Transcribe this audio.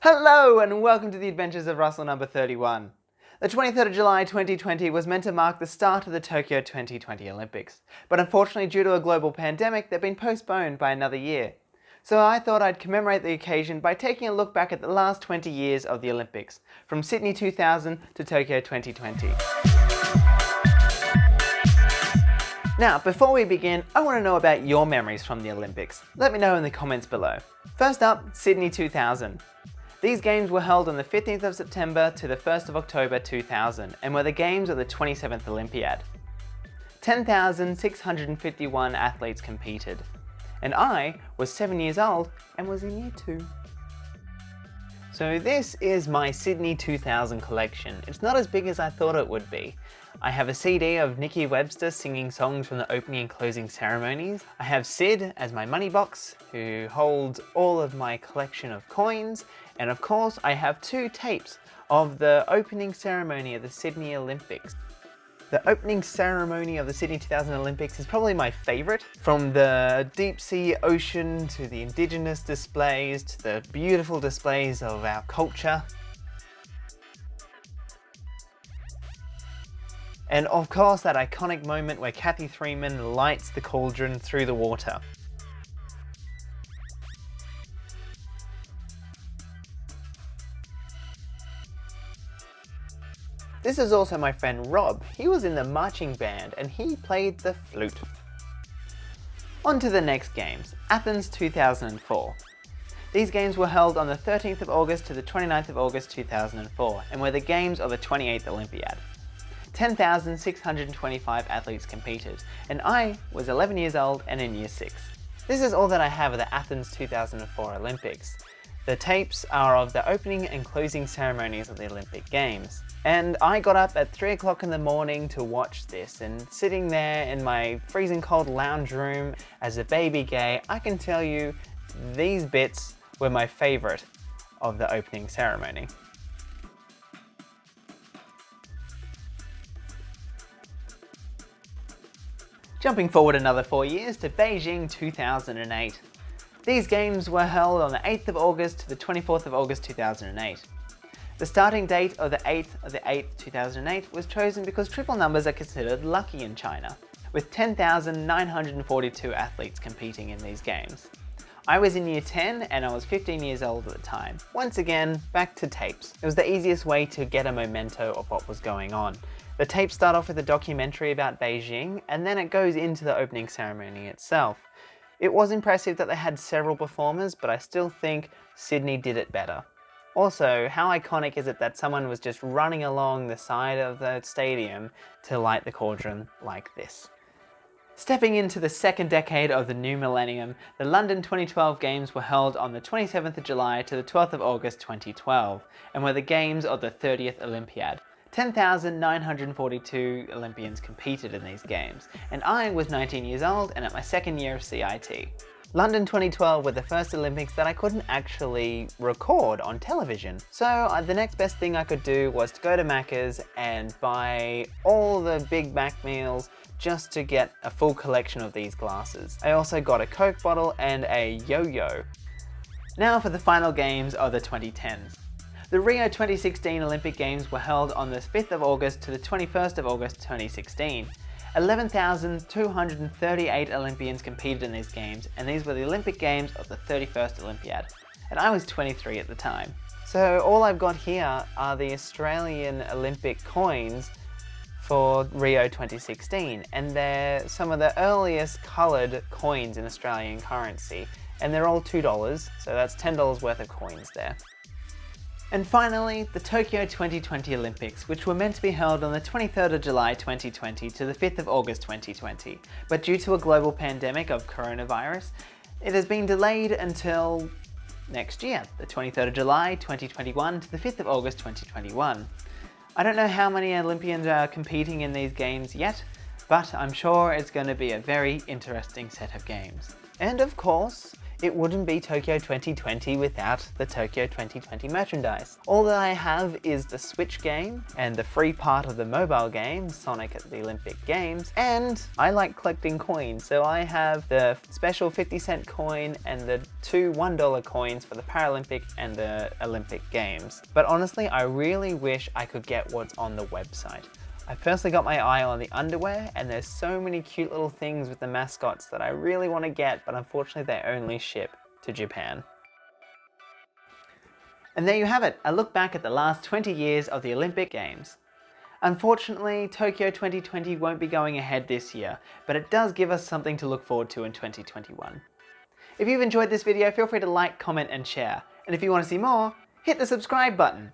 Hello and welcome to the adventures of Russell number 31. The 23rd of July 2020 was meant to mark the start of the Tokyo 2020 Olympics, but unfortunately due to a global pandemic they've been postponed by another year. So I thought I'd commemorate the occasion by taking a look back at the last 20 years of the Olympics, from Sydney 2000 to Tokyo 2020. Now, before we begin, I want to know about your memories from the Olympics. Let me know in the comments below. First up, Sydney 2000. These games were held on the 15th of September to the 1st of October 2000 and were the games of the 27th Olympiad. 10,651 athletes competed, and I was 7 years old and was in year 2. So this is my Sydney 2000 collection. It's not as big as I thought it would be. I have a CD of Nikki Webster singing songs from the opening and closing ceremonies. I have Sid as my money box, who holds all of my collection of coins. And of course, I have 2 tapes of the opening ceremony of the Sydney Olympics. The opening ceremony of the Sydney 2000 Olympics is probably my favourite. From the deep sea ocean to the indigenous displays to the beautiful displays of our culture. And of course that iconic moment where Kathy Freeman lights the cauldron through the water. This is also my friend Rob. He was in the marching band and he played the flute. On to the next games, Athens 2004. These games were held on the 13th of August to the 29th of August 2004 and were the games of the 28th Olympiad. 10,625 athletes competed, and I was 11 years old and in year 6. This is all that I have of the Athens 2004 Olympics. The tapes are of the opening and closing ceremonies of the Olympic Games. And I got up at 3 o'clock in the morning to watch this, and sitting there in my freezing cold lounge room as a baby gay, I can tell you these bits were my favourite of the opening ceremony. Jumping forward another 4 years to Beijing 2008. These games were held on the 8th of August to the 24th of August 2008. The starting date of the 8th of the 8th 2008 was chosen because triple numbers are considered lucky in China, with 10,942 athletes competing in these games. I was in year 10 and I was 15 years old at the time. Once again, back to tapes. It was the easiest way to get a memento of what was going on. The tapes start off with a documentary about Beijing and then it goes into the opening ceremony itself. It was impressive that they had several performers, but I still think Sydney did it better. Also, how iconic is it that someone was just running along the side of the stadium to light the cauldron like this? Stepping into the second decade of the new millennium, the London 2012 Games were held on the 27th of July to the 12th of August 2012 and were the games of the 30th Olympiad. 10,942 Olympians competed in these games, and I was 19 years old and at my second year of CIT. London 2012 were the first Olympics that I couldn't actually record on television. So the next best thing I could do was to go to Macca's and buy all the Big Mac meals just to get a full collection of these glasses. I also got a Coke bottle and a yo-yo. Now for the final games of the 2010s. The Rio 2016 Olympic Games were held on the 5th of August to the 21st of August 2016. 11,238 Olympians competed in these games, and these were the Olympic Games of the 31st Olympiad. And I was 23 at the time. So all I've got here are the Australian Olympic coins for Rio 2016, and they're some of the earliest coloured coins in Australian currency, and they're all $2, so that's $10 worth of coins there. And finally, the Tokyo 2020 Olympics, which were meant to be held on the 23rd of July 2020 to the 5th of August 2020, but due to a global pandemic of coronavirus, it has been delayed until next year, the 23rd of July 2021 to the 5th of August 2021. I don't know how many Olympians are competing in these games yet, but I'm sure it's going to be a very interesting set of games. And of course, It wouldn't be Tokyo 2020 without the Tokyo 2020 merchandise. All that I have is the Switch game and the free part of the mobile game, Sonic at the Olympic Games, and I like collecting coins, so I have the special 50-cent coin and the two $1 coins for the Paralympic and the Olympic Games. But honestly, I really wish I could get what's on the website. I personally got my eye on the underwear, and there's so many cute little things with the mascots that I really want to get, but unfortunately they only ship to Japan. And there you have it, a look back at the last 20 years of the Olympic Games. Unfortunately, Tokyo 2020 won't be going ahead this year, but it does give us something to look forward to in 2021. If you've enjoyed this video, feel free to like, comment and share. And if you want to see more, hit the subscribe button.